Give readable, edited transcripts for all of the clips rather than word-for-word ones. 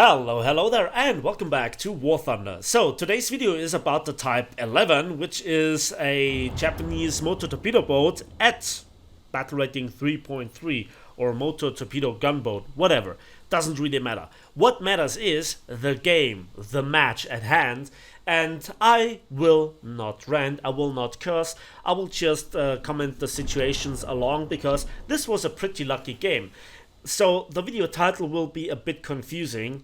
Hello there, and welcome back to War Thunder. So today's video is about the Type 11, which is a Japanese motor torpedo boat at battle rating 3.3 or motor torpedo gunboat, whatever. Doesn't really matter. What matters is the game, the match at hand, and I will not rant, I will not curse, I will just comment the situations along because this was a pretty lucky game. So the video title will be a bit confusing.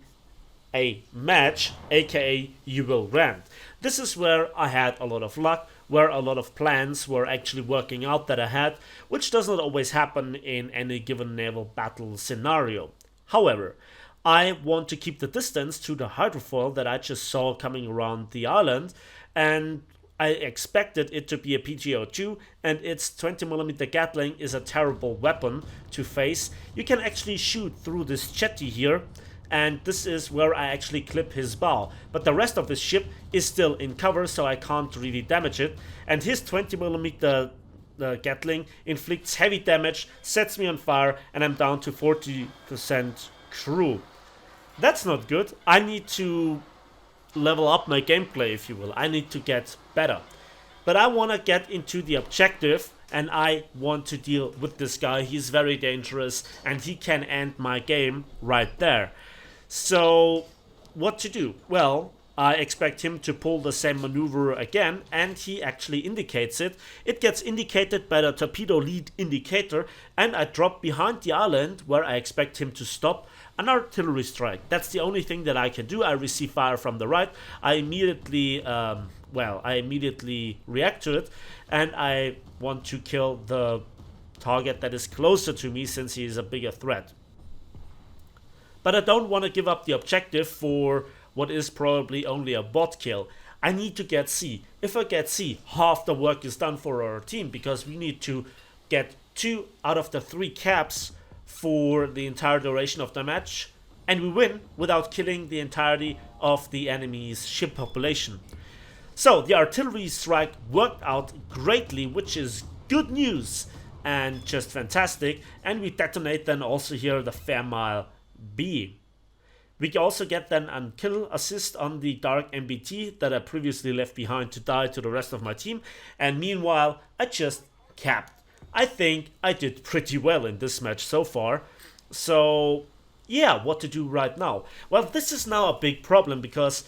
A match, aka you will rant. This is where I had a lot of luck, where a lot of plans were actually working out that I had, which does not always happen in any given naval battle scenario. However, I want to keep the distance to the hydrofoil that I just saw coming around the island, and I expected it to be a PGO-2, and its 20mm Gatling is a terrible weapon to face. You can actually shoot through this jetty here, and this is where I actually clip his bow. But the rest of his ship is still in cover, so I can't really damage it. And his 20mm Gatling inflicts heavy damage, sets me on fire, and I'm down to 40% crew. That's not good. I need to level up my gameplay, if you will. I need to get better. But I want to get into the objective, and I want to deal with this guy. He's very dangerous, and he can end my game right there. So, what to do? Well, I expect him to pull the same maneuver again, and he actually indicates it. It gets indicated by the torpedo lead indicator, and I drop behind the island where I expect him to stop an artillery strike. That's the only thing that I can do. I receive fire from the right. I immediately react to it, and I want to kill the target that is closer to me since he is a bigger threat. But I don't want to give up the objective for what is probably only a bot kill. I need to get C. If I get C, half the work is done for our team, because we need to get 2 out of the 3 caps for the entire duration of the match, and we win without killing the entirety of the enemy's ship population. So the artillery strike worked out greatly, which is good news and just fantastic, and we detonate then also here the Fairmile B. We also get then a kill assist on the Dark MBT that I previously left behind to die to the rest of my team, and meanwhile I just capped. I think I did pretty well in this match so far. So yeah, what to do right now? Well, this is now a big problem, because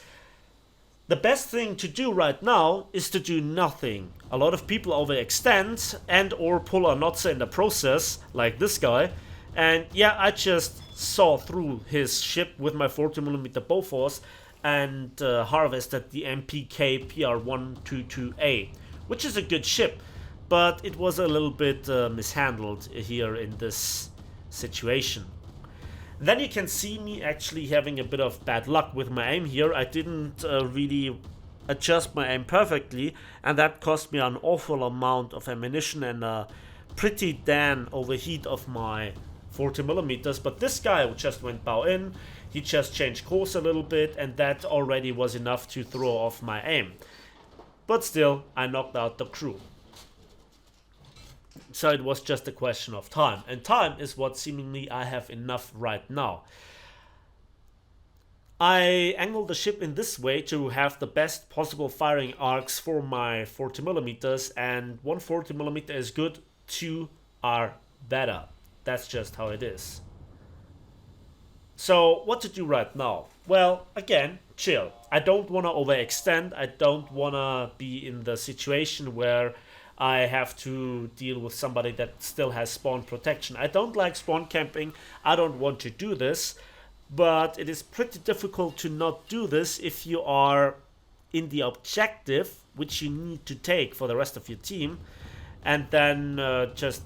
the best thing to do right now is to do nothing. A lot of people overextend and or pull a Notza in the process, like this guy. And yeah, I just saw through his ship with my 40mm Bofors and harvested the MPK PR122A, which is a good ship, but it was a little bit mishandled here in this situation. Then you can see me actually having a bit of bad luck with my aim here. I didn't really adjust my aim perfectly, and that cost me an awful amount of ammunition and a pretty damn overheat of my 40mm. But this guy just went bow in, he just changed course a little bit, and that already was enough to throw off my aim. But still, I knocked out the crew. So it was just a question of time, and time is what seemingly I have enough right now. I angle the ship in this way to have the best possible firing arcs for my 40mm, and 1 40mm is good, 2 are better. That's just how it is. So what to do right now? Well, again, chill. I don't want to overextend. I don't want to be in the situation where I have to deal with somebody that still has spawn protection. I don't like spawn camping. I don't want to do this. But it is pretty difficult to not do this if you are in the objective, which you need to take for the rest of your team, and then just,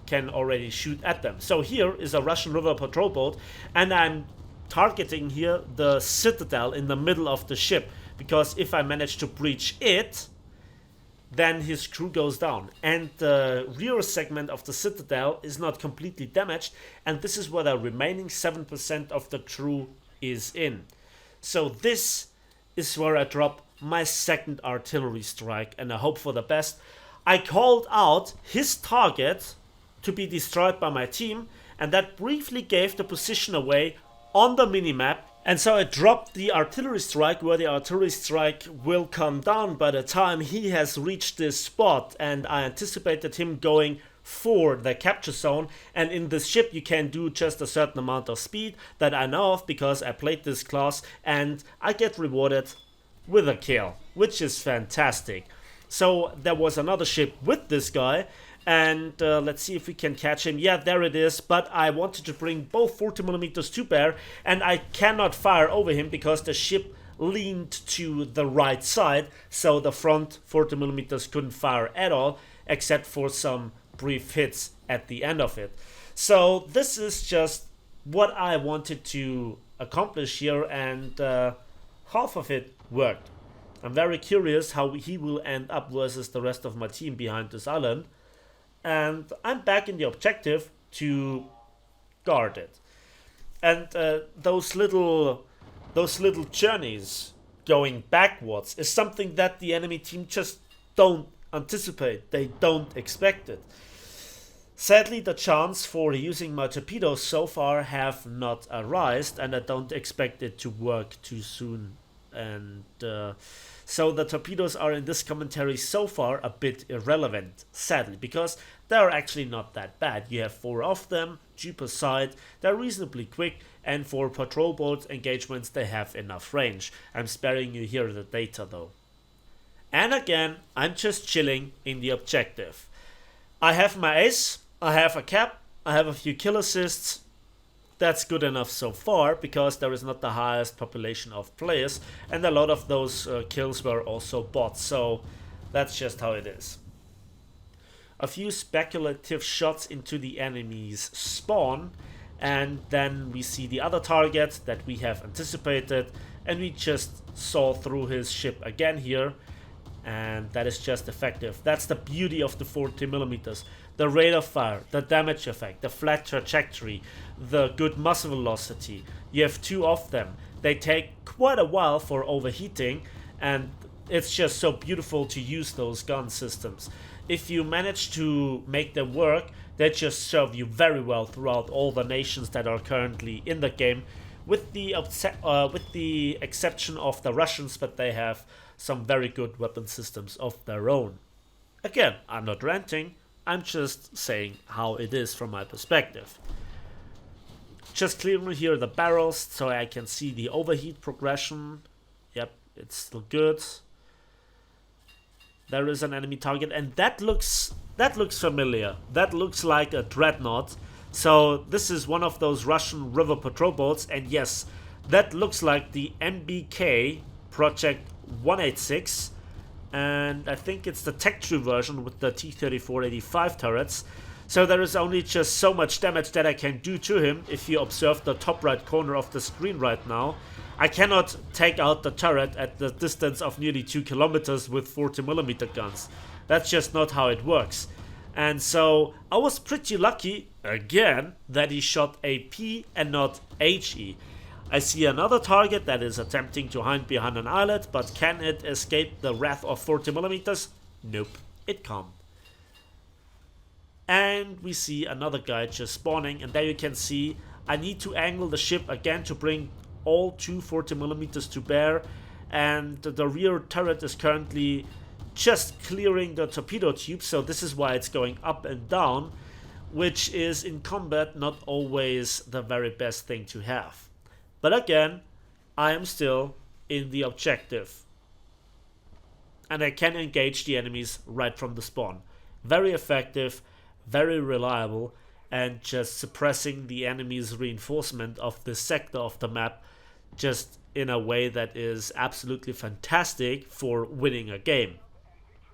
can already shoot at them. So here is a Russian river patrol boat, and I'm targeting here the citadel in the middle of the ship, because if I manage to breach it, then his crew goes down, and the rear segment of the citadel is not completely damaged, and this is where the remaining 7% of the crew is in. So this is where I drop my second artillery strike, and I hope for the best. I called out his target to be destroyed by my team, and that briefly gave the position away on the minimap And so I dropped the artillery strike, where the artillery strike will come down by the time he has reached this spot, and I anticipated him going for the capture zone. And in this ship you can do just a certain amount of speed that I know of because I played this class, and I get rewarded with a kill, which is fantastic. So there was another ship with this guy, and let's see if we can catch him. Yeah, there it is, but I wanted to bring both 40mm to bear, and I cannot fire over him because the ship leaned to the right side, so the front 40mm couldn't fire at all, except for some brief hits at the end of it. So this is just what I wanted to accomplish here, and half of it worked. I'm very curious how he will end up versus the rest of my team behind this island. And I'm back in the objective to guard it. And those little journeys going backwards is something that the enemy team just don't anticipate. They don't expect it. Sadly, the chance for using my torpedoes so far have not arisen, and I don't expect it to work too soon. And so the torpedoes are in this commentary so far a bit irrelevant, sadly, because they're actually not that bad. You have 4 of them, 2 per side, they're reasonably quick, and for patrol boat engagements they have enough range. I'm sparing you here the data though. And again, I'm just chilling in the objective. I have my ace, I have a cap, I have a few kill assists. That's good enough so far, because there is not the highest population of players, and a lot of those kills were also bots, so that's just how it is. A few speculative shots into the enemy's spawn, and then we see the other target that we have anticipated, and we just saw through his ship again here, and that is just effective. That's the beauty of the 40mm. The rate of fire, the damage effect, the flat trajectory, the good muzzle velocity. You have 2 of them. They take quite a while for overheating, and it's just so beautiful to use those gun systems. If you manage to make them work, they just serve you very well throughout all the nations that are currently in the game, with the exception of the Russians, but they have some very good weapon systems of their own. Again, I'm not ranting, I'm just saying how it is from my perspective. Just clearing here the barrels so I can see the overheat progression. Yep, it's still good. There is an enemy target, and that looks familiar. That looks like a dreadnought. So this is one of those Russian river patrol boats, and yes, that looks like the MBK Project 186, and I think it's the Tech True version with the T-34-85 turrets. So there is only just so much damage that I can do to him. If you observe the top right corner of the screen right now, I cannot take out the turret at the distance of nearly 2 kilometers with 40mm guns. That's just not how it works. And so I was pretty lucky, again, that he shot AP and not HE. I see another target that is attempting to hide behind an islet, but can it escape the wrath of 40mm? Nope, it can't. And we see another guy just spawning, and there you can see I need to angle the ship again to bring all 2 40mm to bear, and the rear turret is currently just clearing the torpedo tube, so this is why it's going up and down, which is in combat not always the very best thing to have. But again, I am still in the objective, and I can engage the enemies right from the spawn. Very effective, very reliable, and just suppressing the enemy's reinforcement of this sector of the map just in a way that is absolutely fantastic for winning a game.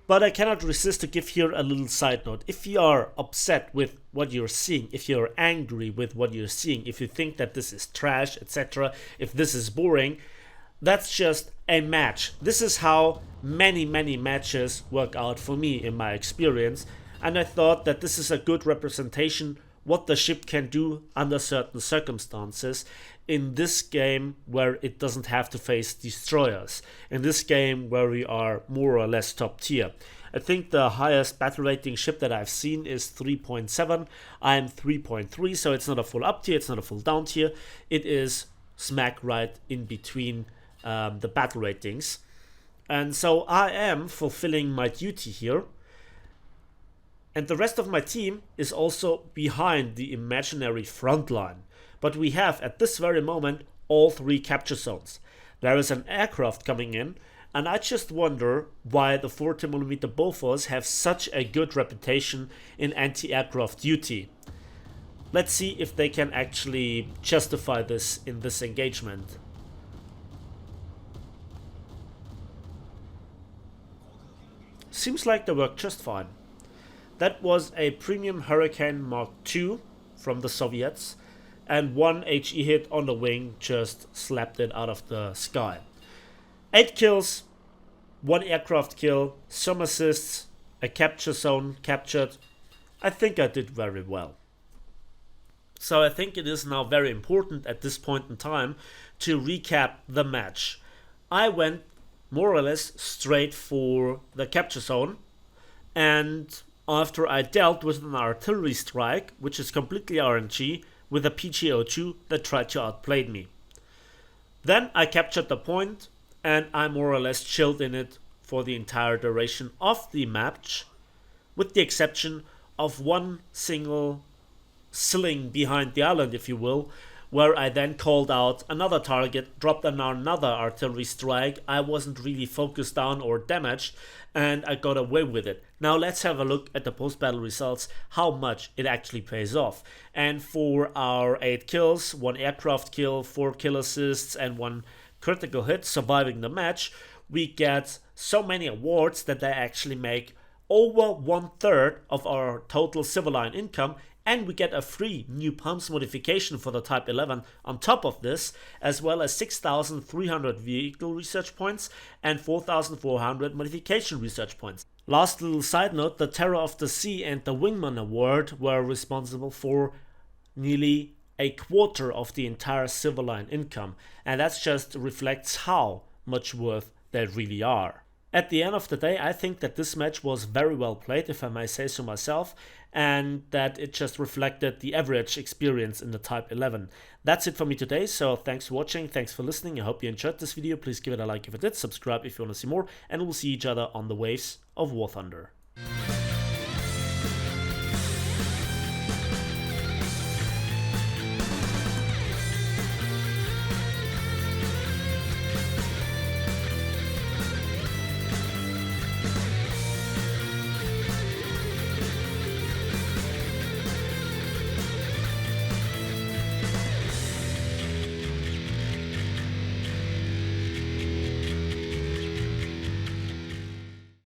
But I cannot resist to give here a little side note. If you are upset with what you're seeing, if you're angry with what you're seeing, if you think that this is trash, etc., if this is boring, that's just a match. This is how many matches work out for me in my experience, and I thought that this is a good representation what the ship can do under certain circumstances in this game where it doesn't have to face destroyers, in this game where we are more or less top tier. I think the highest battle rating ship that I've seen is 3.7. I'm 3.3, so it's not a full up tier, it's not a full down tier. It is smack right in between the battle ratings. And so I am fulfilling my duty here. And the rest of my team is also behind the imaginary front line. But we have, at this very moment, all 3 capture zones. There is an aircraft coming in, and I just wonder why the 40mm Bofors have such a good reputation in anti-aircraft duty. Let's see if they can actually justify this in this engagement. Seems like they work just fine. That was a premium Hurricane Mark II from the Soviets, and 1 HE hit on the wing just slapped it out of the sky. 8 kills, 1 aircraft kill, some assists, a capture zone captured. I think I did very well. So I think it is now very important at this point in time to recap the match. I went more or less straight for the capture zone, and after I dealt with an artillery strike, which is completely RNG, with a PGO-2 that tried to outplay me. Then I captured the point, and I more or less chilled in it for the entire duration of the match, with the exception of one single sling behind the island, if you will, where I then called out another target, dropped another artillery strike. I wasn't really focused down or damaged, and I got away with it. Now let's have a look at the post-battle results, how much it actually pays off. And for our 8 kills, 1 aircraft kill, 4 kill assists, and 1 critical hit, surviving the match, we get so many awards that they actually make over 1/3 of our total civil line income, and we get a free new pumps modification for the Type 11 on top of this, as well as 6,300 vehicle research points and 4,400 modification research points. Last little side note, the Terror of the Sea and the Wingman Award were responsible for nearly a quarter of the entire civil line income, and that just reflects how much worth they really are. At the end of the day, I think that this match was very well played, if I may say so myself, and that it just reflected the average experience in the Type 11. That's it for me today, so thanks for watching, thanks for listening, I hope you enjoyed this video. Please give it a like if it did, subscribe if you want to see more, and we'll see each other on the waves of War Thunder.